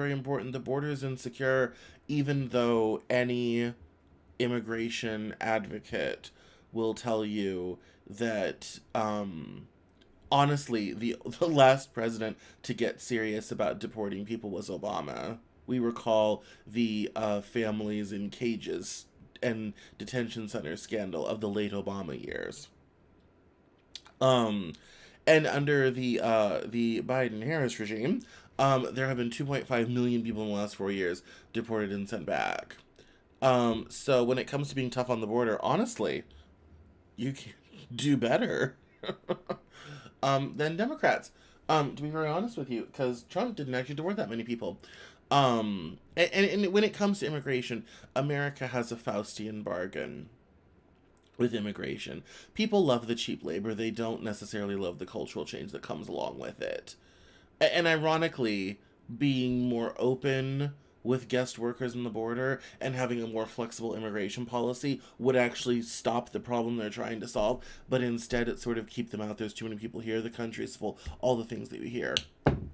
very important. The border is insecure, even though any immigration advocate will tell you that honestly, the last president to get serious about deporting people was Obama. We recall the families in cages and detention center scandal of the late Obama years. Um, and under the Biden Harris regime, there have been 2.5 million people in the last 4 years deported and sent back. So when it comes to being tough on the border, honestly, you can do better than Democrats. To be very honest with you, because Trump didn't actually deport that many people. And when it comes to immigration, America has a Faustian bargain with immigration. People love the cheap labor, they don't necessarily love the cultural change that comes along with it. And ironically, being more open with guest workers in the border and having a more flexible immigration policy would actually stop the problem they're trying to solve, but instead it sort of keep them out. There's too many people here, the country's full, all the things that you hear.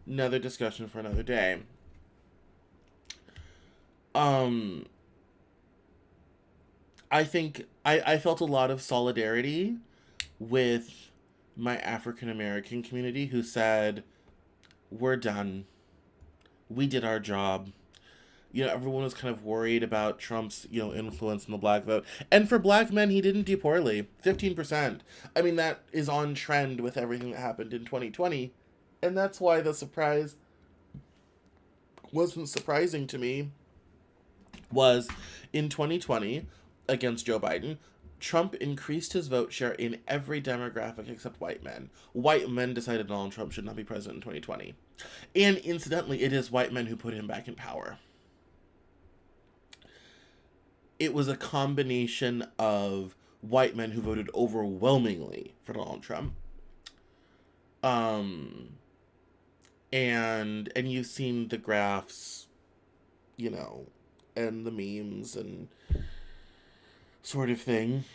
Another discussion for another day. Um I think I felt a lot of solidarity with my African American community who said, we're done. We did our job. Everyone was kind of worried about Trump's, influence in the black vote. And for black men, he didn't do poorly. 15%. I mean, that is on trend with everything that happened in 2020. And that's why the surprise wasn't surprising to me was in 2020 against Joe Biden, Trump increased his vote share in every demographic except white men. White men decided Donald Trump should not be president in 2020. And incidentally, it is white men who put him back in power. It was a combination of white men who voted overwhelmingly for Donald Trump. Um and you've seen the graphs, you know, and the memes and sort of thing.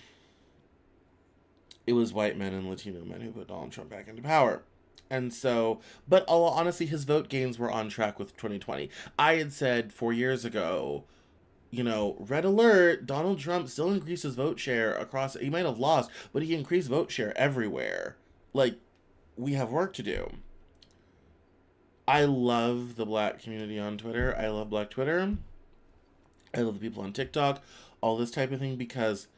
It was white men and Latino men who put Donald Trump back into power. And so, but honestly, his vote gains were on track with 2020. I had said 4 years ago, red alert, Donald Trump still increased his vote share across, he might have lost, but he increased vote share everywhere. Like, we have work to do. I love the black community on Twitter. I love black Twitter. I love the people on TikTok, all this type of thing, because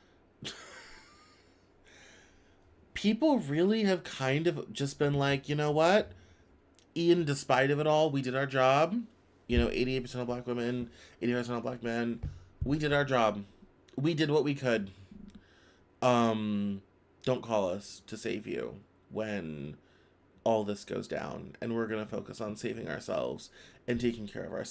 people really have kind of just been like, you know what? In despite of it all, we did our job. 88% of black women, 80% of black men. We did our job. We did what we could. Don't call us to save you when all this goes down. And we're going to focus on saving ourselves and taking care of ourselves.